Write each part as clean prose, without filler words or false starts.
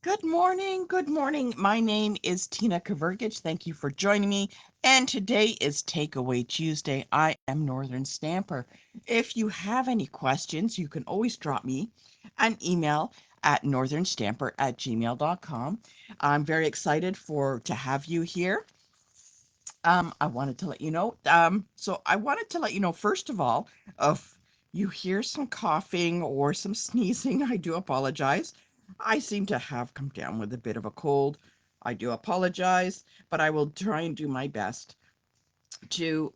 Good morning. Good morning. My name is Tina Kavergich. Thank you for joining me. And today is Takeaway Tuesday. I am Northern Stamper. If you have any questions, you can always drop me an email at northernstamper@gmail.com. I'm very excited to have you here. I wanted to let you know. I wanted to let you know, first of all, if you hear some coughing or some sneezing, I do apologize. I seem to have come down with a bit of a cold. I do apologize, but I will try and do my best to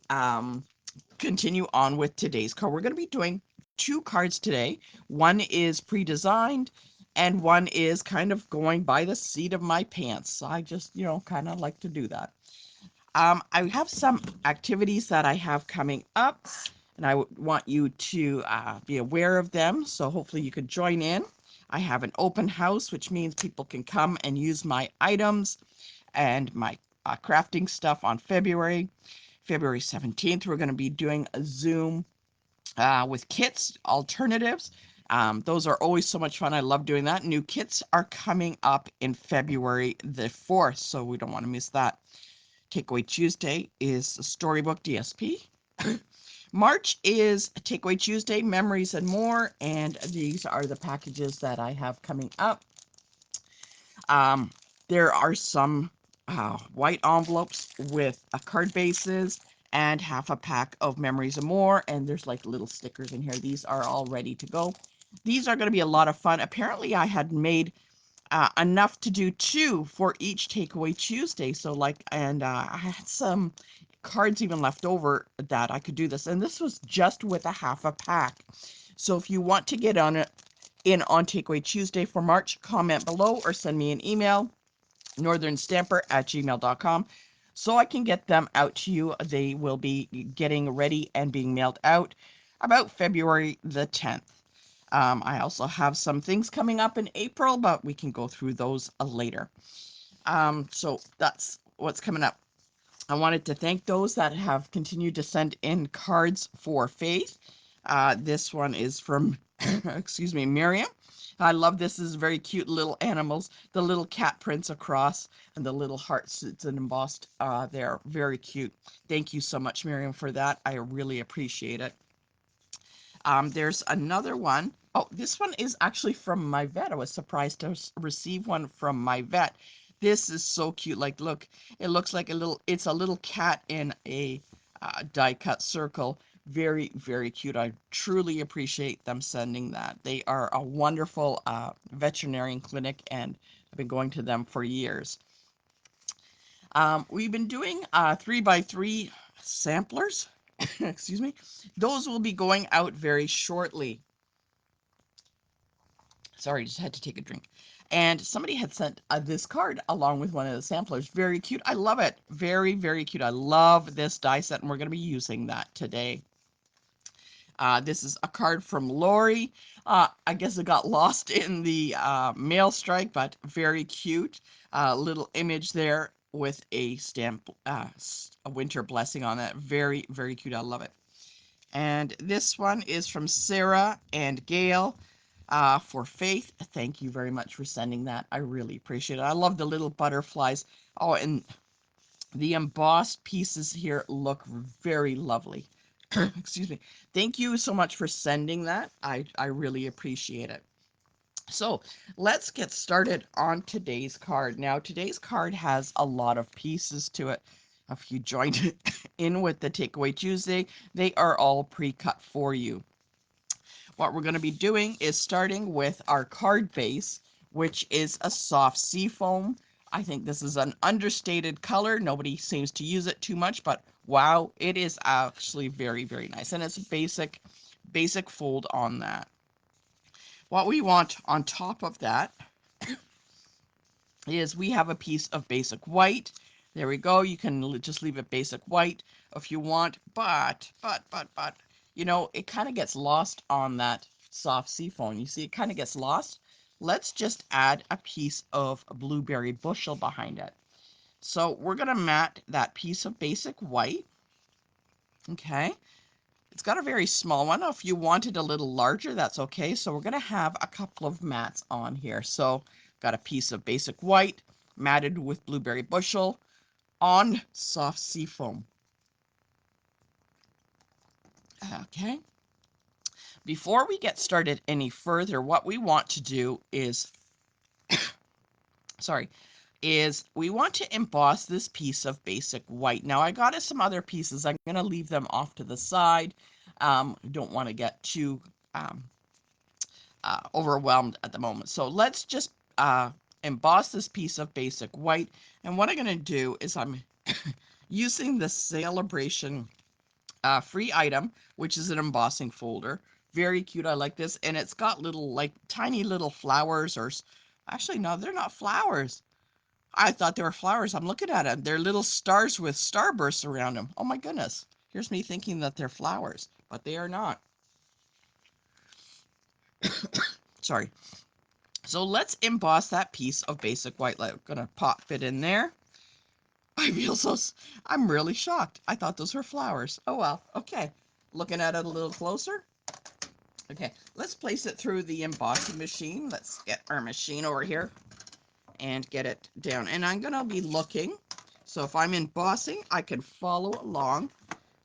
continue on with today's card. We're going to be doing two cards today. One is pre-designed and one is kind of going by the seat of my pants. I just, kind of like to do that. I have some activities that I have coming up, and I want you to be aware of them. So hopefully you can join in. I have an open house, which means people can come and use my items and my crafting stuff on February 17th. We're going to be doing a Zoom with kits alternatives. Those are always so much fun. I love doing that. New kits are coming up in February the 4th, so we don't want to miss that. Takeaway Tuesday is Storybook DSP. March is Takeaway Tuesday, Memories and More, and these are the packages that I have coming up. Um, there are some white envelopes with card bases and half a pack of Memories and More, and there's like little stickers in here. These are all ready to go. These are going to be a lot of fun. Apparently, I had made enough to do two for each Takeaway Tuesday. So I had some cards even left over that I could do this. And this was just with a half a pack. So if you want to get on it on Takeaway Tuesday for March, comment below or send me an email, northernstamper@gmail.com, so I can get them out to you. They will be getting ready and being mailed out about February the 10th. I also have some things coming up in April, but we can go through those later. So that's what's coming up. I wanted to thank those that have continued to send in cards for Faith. This one is from, excuse me, Miriam. I love this. This is very cute little animals. The little cat prints across and the little hearts. It's an embossed. They're very cute. Thank you so much, Miriam, for that. I really appreciate it. There's another one. Oh, this one is actually from my vet. I was surprised to receive one from my vet. This is so cute. Like, look, it looks like it's a little cat in a die cut circle. Very, very cute. I truly appreciate them sending that. They are a wonderful veterinarian clinic, and I've been going to them for years. We've been doing 3x3 samplers. Excuse me. Those will be going out very shortly. Sorry, just had to take a drink. And somebody had sent this card along with one of the samplers. Very cute. I love it. Very, very cute. I love this die set, and we're going to be using that today. This is a card from Lori. I guess it got lost in the mail strike, but very cute. Little image there with a stamp, a winter blessing on it. Very, very cute. I love it. And this one is from Sarah and Gail for Faith. Thank you very much for sending that. I really appreciate it. I love the little butterflies. Oh, and the embossed pieces here look very lovely. Excuse me. Thank you so much for sending that. I really appreciate it. So let's get started on today's card. Now, today's card has a lot of pieces to it. If you joined in with the Takeaway Tuesday, they are all pre-cut for you. What we're going to be doing is starting with our card base, which is a soft seafoam. I think this is an understated color. Nobody seems to use it too much, but wow, it is actually very, very nice. And it's a basic fold on that. What we want on top of that is we have a piece of basic white. There we go. You can just leave it basic white if you want, but, it kind of gets lost on that soft seafoam. You see, it kind of gets lost. Let's just add a piece of blueberry bushel behind it. So we're going to mat that piece of basic white. Okay. It's got a very small one. If you want it a little larger, that's okay. So we're going to have a couple of mats on here. So Got a piece of basic white matted with blueberry bushel on soft seafoam. Okay. Before we get started any further, what we want to do is, is we want to emboss this piece of basic white. Now I got some other pieces. I'm going to leave them off to the side. Don't want to get too overwhelmed at the moment. So let's just emboss this piece of basic white. And what I'm going to do is I'm using the Celebration free item, which is an embossing folder. Very cute. I like this. And it's got little, like tiny little flowers, or actually, no, they're not flowers. I thought they were flowers. I'm looking at them. They're little stars with starbursts around them. Oh my goodness. Here's me thinking that they're flowers, but they are not. Sorry. So let's emboss that piece of basic white. I'm gonna pop it in there. I feel so, I'm really shocked. I thought those were flowers. Oh well, okay. Looking at it a little closer. Okay, let's place it through the embossing machine. Let's get our machine over here and get it down. And I'm gonna be looking. So if I'm embossing, I can follow along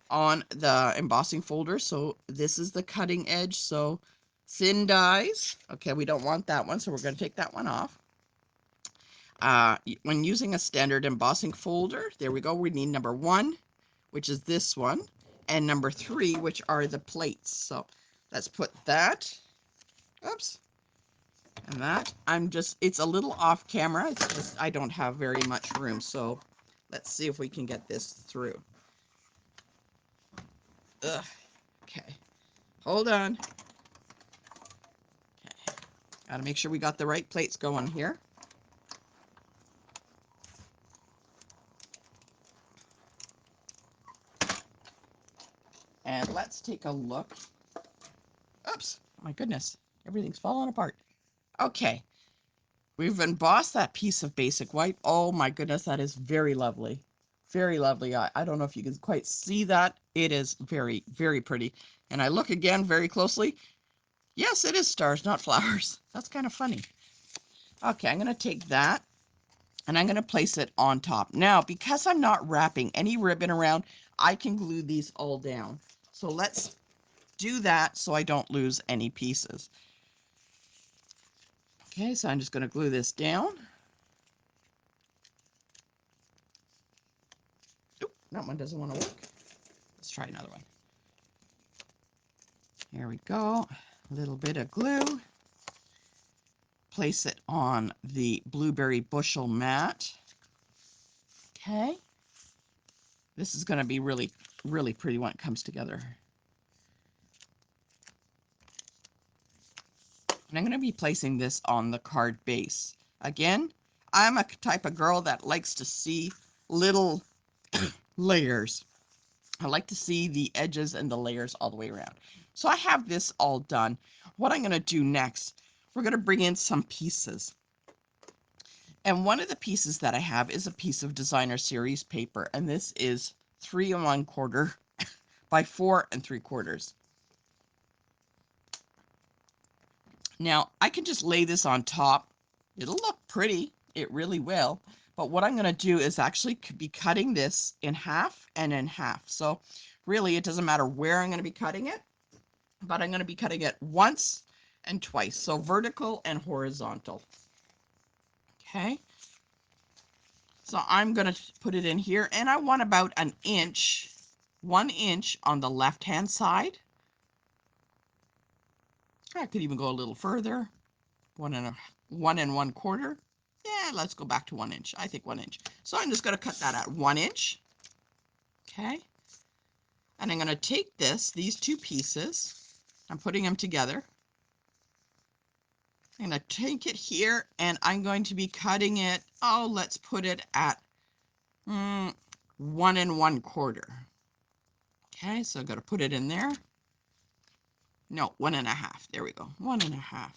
on the embossing folder. So this is the cutting edge. So thin dies. Okay, we don't want that one, so we're going to take that one off. When using a standard embossing folder, there we go. We need number 1, which is this one, and number 3, which are the plates. So let's put that. Oops. And that. It's a little off camera. It's just I don't have very much room. So let's see if we can get this through. Ugh. Okay. Hold on. Okay. Gotta make sure we got the right plates going here. And let's take a look. Oops, my goodness, everything's falling apart. Okay, we've embossed that piece of basic white. Oh my goodness, that is very lovely. Very lovely. I don't know if you can quite see that. It is very, very pretty. And I look again very closely. Yes, it is stars, not flowers. That's kind of funny. Okay, I'm going to take that and I'm going to place it on top. Now, because I'm not wrapping any ribbon around, I can glue these all down. So let's do that so I don't lose any pieces. Okay, so I'm just going to glue this down. Oop, that one doesn't want to work. Let's try another one. Here we go. A little bit of glue. Place it on the blueberry bushel mat. Okay. This is going to be really, really pretty when it comes together. And I'm going to be placing this on the card base. Again, I'm a type of girl that likes to see little layers. I like to see the edges and the layers all the way around. So I have this all done. What I'm going to do next, we're going to bring in some pieces. And one of the pieces that I have is a piece of designer series paper. And this is 3 1/4 by 4 3/4. Now I can just lay this on top. It'll look pretty. It really will. But what I'm going to do is actually be cutting this in half and in half. So really it doesn't matter where I'm going to be cutting it, but I'm going to be cutting it once and twice. So vertical and horizontal. Okay. So I'm going to put it in here and I want about 1 inch, 1 inch on the left hand side. I could even go a little further. 1 1/4. Yeah, let's go back to 1 inch. I think 1 inch. So I'm just going to cut that at 1 inch. Okay. And I'm going to take these 2 pieces. I'm putting them together. I'm going to take it here and I'm going to be cutting it. Oh, let's put it at 1 1/4. Okay, so I'm going to put it in there. No, 1.5. There we go. 1.5.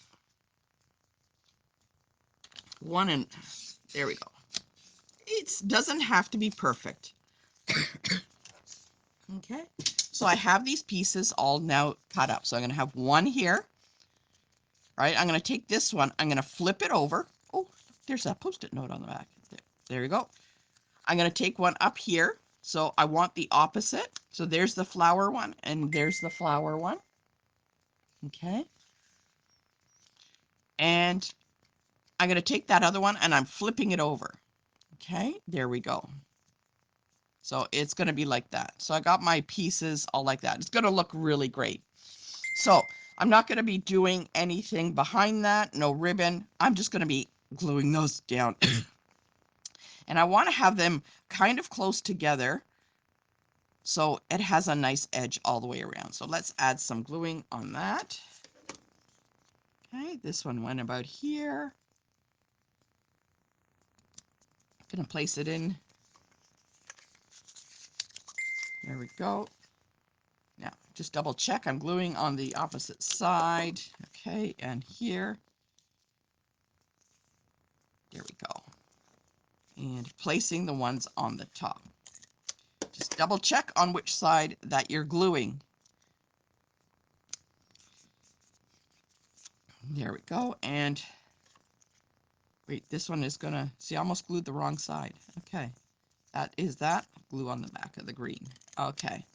There we go. It doesn't have to be perfect. Okay, so I have these pieces all now cut up. So I'm going to have one here. Right, I'm going to take this one. I'm going to flip it over Oh, there's a Post-it note on the back. There you go. I'm going to take one up here. So I want the opposite. So there's the flower one and there's the flower one. Okay. And I'm going to take that other one and I'm flipping it over. Okay, there we go. So it's going to be like that. So I got my pieces all like that. It's going to look really great. So I'm not going to be doing anything behind that. No ribbon. I'm just going to be gluing those down. And I want to have them kind of close together so it has a nice edge all the way around. So let's add some gluing on that. Okay, this one went about here. I'm going to place it in. There we go. Now, just double check. I'm gluing on the opposite side. Okay, and here. There we go. And placing the ones on the top. Just double check on which side that you're gluing. There we go. And wait, this one is gonna, see, I almost glued the wrong side. Okay, that is that. Glue on the back of the green. Okay.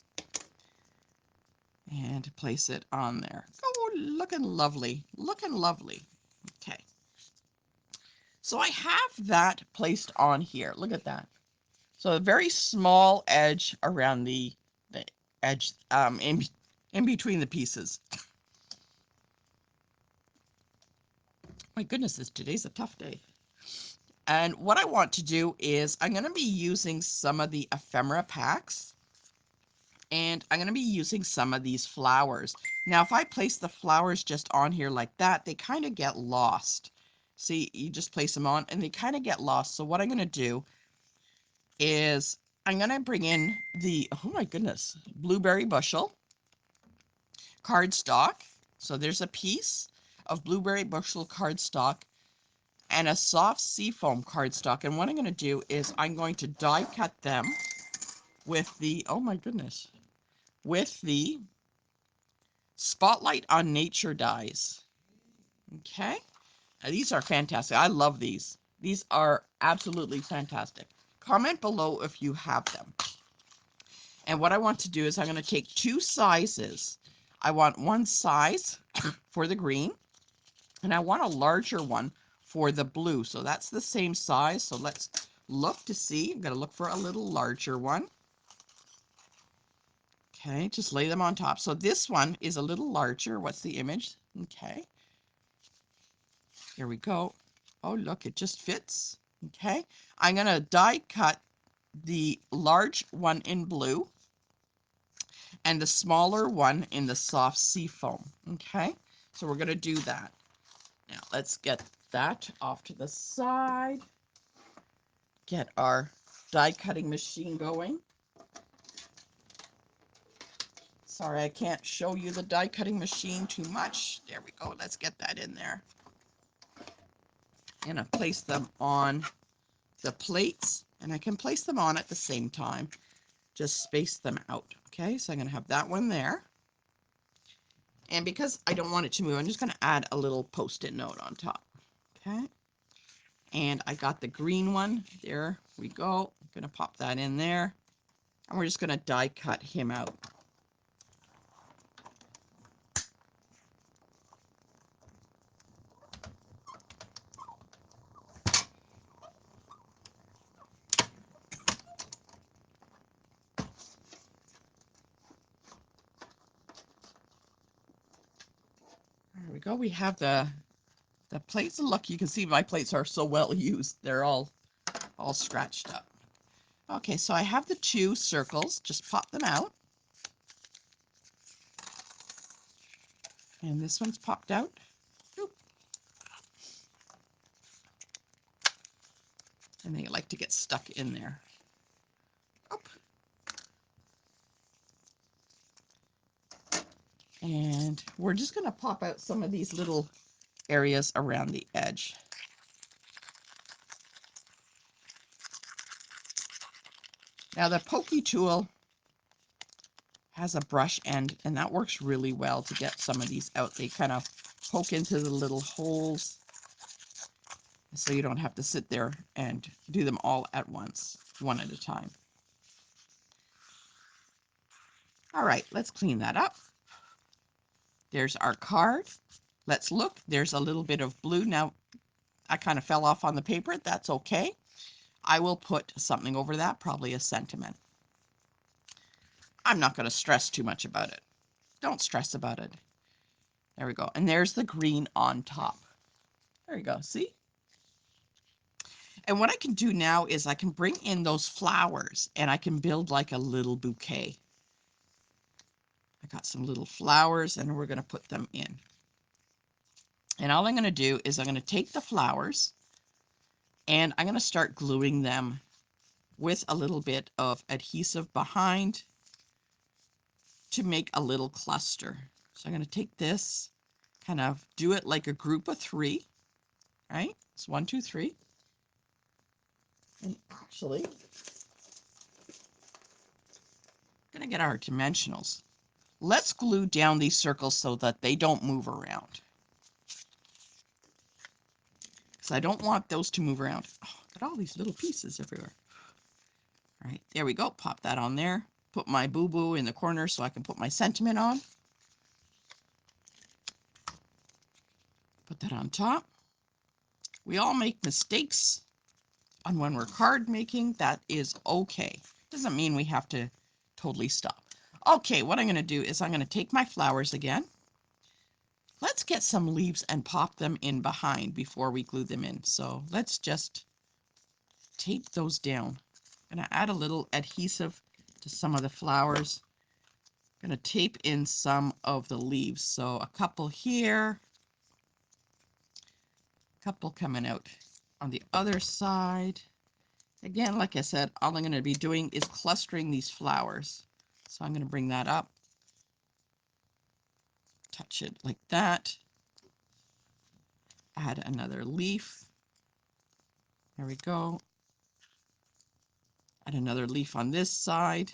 And place it on there. Oh, looking lovely. Looking lovely. Okay. So I have that placed on here. Look at that. So a very small edge around the edge in between the pieces. My goodness, today's a tough day. And what I want to do is I'm going to be using some of the ephemera packs. And I'm going to be using some of these flowers. Now, if I place the flowers just on here like that, they kind of get lost. See, you just place them on and they kind of get lost. So what I'm going to do is I'm going to bring in the, oh my goodness, blueberry bushel cardstock. So there's a piece of blueberry bushel cardstock and a soft seafoam cardstock. And what I'm going to do is I'm going to die cut them with the, oh my goodness, with the Spotlight on Nature dies. Okay. Now, these are fantastic. I love these. These are absolutely fantastic. Comment below if you have them. And what I want to do is I'm going to take two sizes. I want one size for the green, and I want a larger one for the blue. So that's the same size. So let's look to see. I'm going to look for a little larger one. Okay, just lay them on top. So this one is a little larger. What's the image? Okay. Here we go. Oh, look, it just fits. Okay. I'm going to die cut the large one in blue and the smaller one in the soft seafoam. Okay. So we're going to do that. Now let's get that off to the side. Get our die cutting machine going. Sorry, I can't show you the die cutting machine too much. There we go. Let's get that in there. And I place them on the plates, and I can place them on at the same time. Just space them out. Okay, so I'm going to have that one there. And because I don't want it to move, I'm just going to add a little Post-it note on top. Okay. And I got the green one. There we go. I'm going to pop that in there. And we're just going to die cut him out. There we go. We have the plates. And look, you can see my plates are so well used. They're all scratched up. Okay, so I have the two circles. Just pop them out. And this one's popped out. Oop. And they like to get stuck in there. Oop. And we're just going to pop out some of these little areas around the edge. Now the pokey tool has a brush end, and that works really well to get some of these out. They kind of poke into the little holes. so you don't have to sit there and do them all at once, one at a time. All right, let's clean that up. There's our card. Let's look. There's a little bit of blue. Now, I kind of fell off on the paper. That's okay. I will put something over that, probably a sentiment. I'm not going to stress too much about it. Don't stress about it. There we go. And there's the green on top. There you go. See? And what I can do now is I can bring in those flowers and I can build like a little bouquet. I got some little flowers and we're going to put them in. And all I'm going to do is I'm going to take the flowers and I'm going to start gluing them with a little bit of adhesive behind to make a little cluster. So I'm going to take this, kind of do it like a group of 3, right? It's 1, 2, 3. And actually, I'm going to get our dimensionals. Let's glue down these circles so that they don't move around. Because I don't want those to move around. Oh, got all these little pieces everywhere. All right, there we go. Pop that on there. Put my boo-boo in the corner so I can put my sentiment on. Put that on top. We all make mistakes on when we're card making. That is okay. Doesn't mean we have to totally stop. Okay, what I'm going to do is I'm going to take my flowers again. Let's get some leaves and pop them in behind before we glue them in. So let's just tape those down. I'm going to add a little adhesive to some of the flowers. I'm going to tape in some of the leaves. So a couple here, a couple coming out on the other side. Again, like I said, all I'm going to be doing is clustering these flowers. So I'm going to bring that up, touch it like that, add another leaf. There we go. Add another leaf on this side.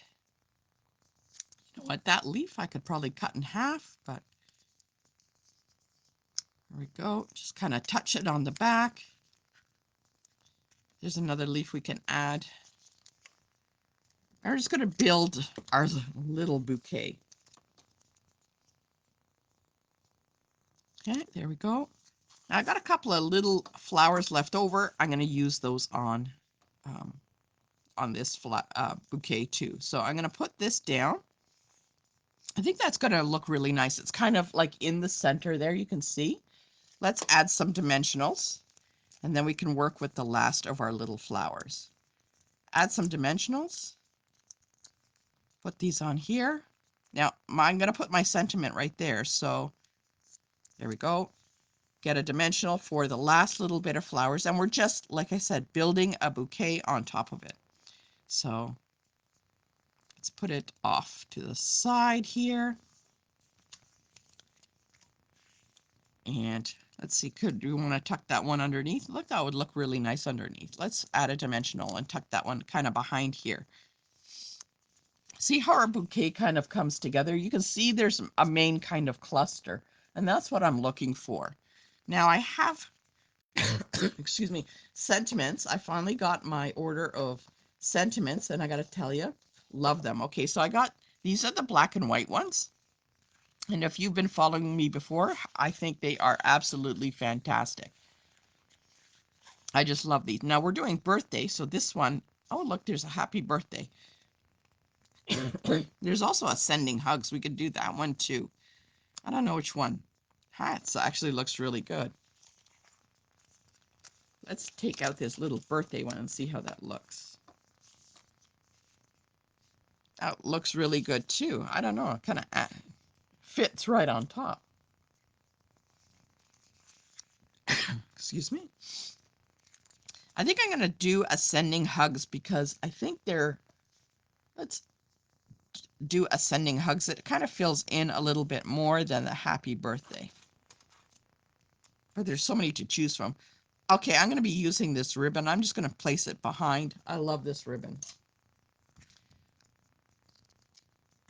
You know what, that leaf I could probably cut in half, but there we go. Just kind of touch it on the back. There's another leaf we can add. We're just going to build our little bouquet. Okay, there we go. Now I got a couple of little flowers left over. I'm going to use those on this bouquet too. So I'm going to put this down. I think that's going to look really nice. It's kind of like in the center there, you can see. Let's add some dimensionals and then we can work with the last of our little flowers. Add some dimensionals. Put these on here. Now I'm going to put my sentiment right there. So there we go. Get a dimensional for the last little bit of flowers. And we're just, like I said, building a bouquet on top of it. So let's put it off to the side here. And let's see, do we want to tuck that one underneath? Look, that would look really nice underneath. Let's add a dimensional and tuck that one kind of behind here. See how our bouquet kind of comes together? You can see there's a main kind of cluster, and that's what I'm looking for. Now I have, excuse me, sentiments. I finally got my order of sentiments, and I got to tell you, love them. Okay, so I got, these are the black and white ones. And if you've been following me before, I think they are absolutely fantastic. I just love these. Now we're doing birthday, so this one, oh look, there's a happy birthday. There's also a sending hugs. We could do that one too. I don't know which one. Hats actually looks really good. Let's take out this little birthday one and see how that looks. That looks really good too. I don't know, it kind of fits right on top. Excuse me. I think I'm going to do a sending hugs because I think they're, let's do a sending hugs. It kind of fills in a little bit more than the happy birthday. But there's so many to choose from. Okay, I'm going to be using this ribbon. I'm just going to place it behind. I love this ribbon.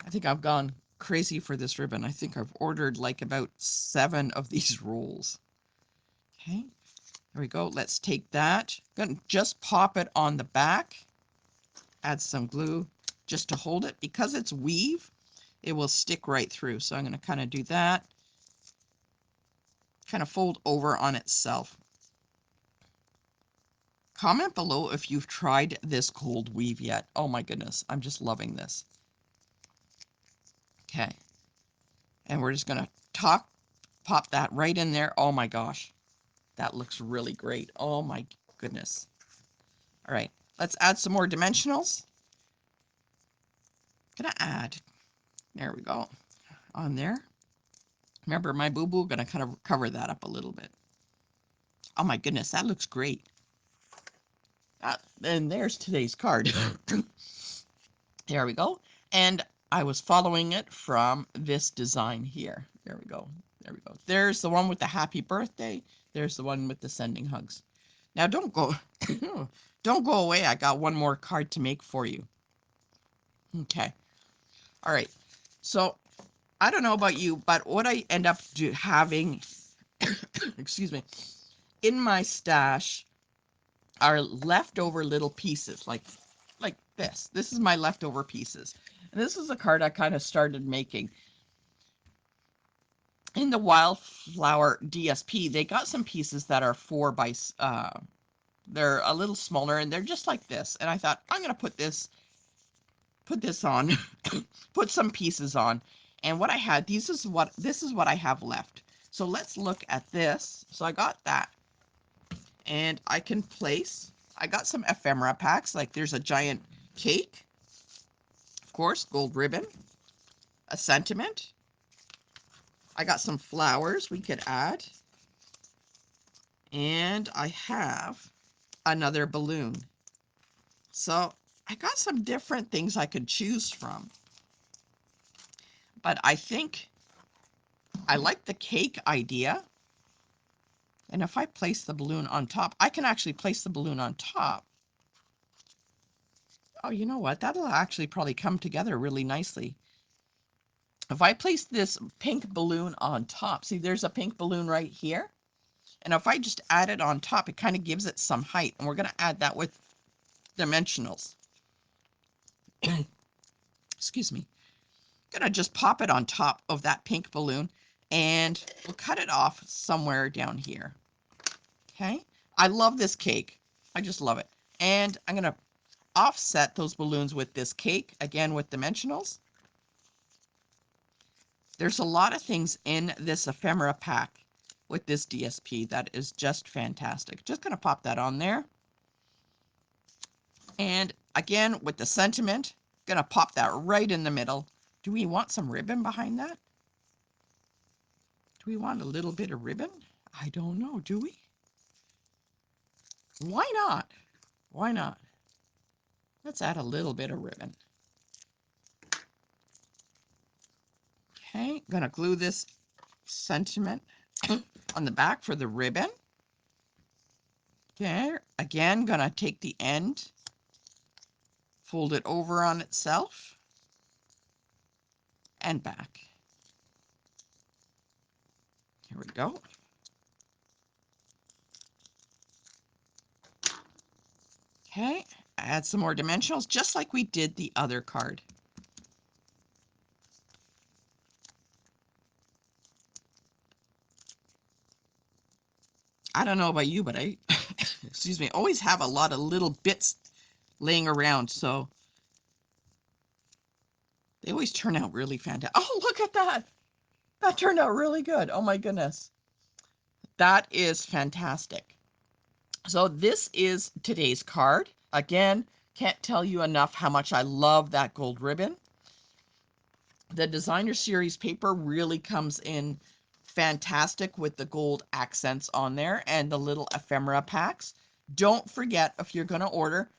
I think I've gone crazy for this ribbon. I think I've ordered like about 7 of these rolls. Okay, There we go. Let's take that. Gonna just pop it on the back. Add some glue just to hold it. Because it's weave, it will stick right through. So I'm going to kind of do that. Kind of fold over on itself. Comment below if you've tried this gold weave yet. Oh my goodness, I'm just loving this. Okay. And we're just going to pop that right in there. Oh my gosh. That looks really great. Oh my goodness. All right, let's add some more dimensionals. Gonna add, there we go, on there. Remember my boo-boo, gonna kind of cover that up a little bit. Oh my goodness, that looks great. And there's today's card. There we go. And I was following it from this design here. There we go. There we go. There's the one with the happy birthday. There's the one with the sending hugs. Now don't go, don't go away. I got one more card to make for you. Okay. All right. So I don't know about you, but what I end up having, excuse me, in my stash are leftover little pieces like this. This is my leftover pieces. And this is a card I kind of started making. In the Wildflower DSP, they got some pieces that are 4 by, they're a little smaller and they're just like this. And I thought, I'm going to put this on, put some pieces on. And what I had, this is what I have left. So let's look at this. So I got that. And I can place, I got some ephemera packs, like there's a giant cake, of course, gold ribbon, a sentiment. I got some flowers we could add. And I have another balloon. So I got some different things I could choose from. But I think I like the cake idea. And if I place the balloon on top, I can actually place the balloon on top. Oh, you know what? That'll actually probably come together really nicely. If I place this pink balloon on top, see there's a pink balloon right here. And if I just add it on top, it kind of gives it some height. And we're going to add that with dimensionals. Excuse me. Gonna just pop it on top of that pink balloon and we'll cut it off somewhere down here. Okay. I love this cake. I just love it. And I'm gonna offset those balloons with this cake, again with dimensionals. There's a lot of things in this ephemera pack with this DSP that is just fantastic. Just gonna pop that on there. And again, with the sentiment, gonna pop that right in the middle. Do we want some ribbon behind that? Do we want a little bit of ribbon? I don't know, do we? Why not? Why not? Let's add a little bit of ribbon. Okay, gonna glue this sentiment on the back for the ribbon. Okay, again, gonna take the end, fold it over on itself, and back. Here we go. Okay, add some more dimensionals, just like we did the other card. I don't know about you, but I, excuse me, always have a lot of little bits laying around, so they always turn out really fantastic. Oh, look at that. That turned out really good. Oh my goodness. That is fantastic. So this is today's card. Again, can't tell you enough how much I love that gold ribbon. The designer series paper really comes in fantastic with the gold accents on there and the little ephemera packs. Don't forget, if you're going to order,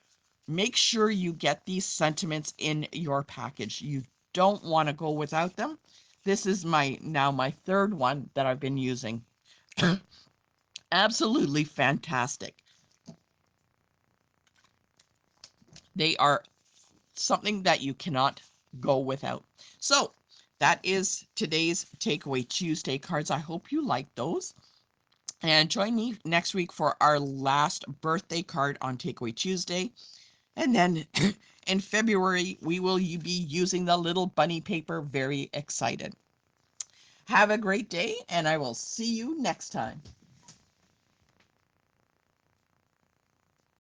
make sure you get these sentiments in your package. You don't want to go without them. This is now my third one that I've been using. Absolutely fantastic. They are something that you cannot go without. So that is today's Takeaway Tuesday cards. I hope you like those. And join me next week for our last birthday card on Takeaway Tuesday. And then in February, we will be using the little bunny paper. Very excited. Have a great day, and I will see you next time.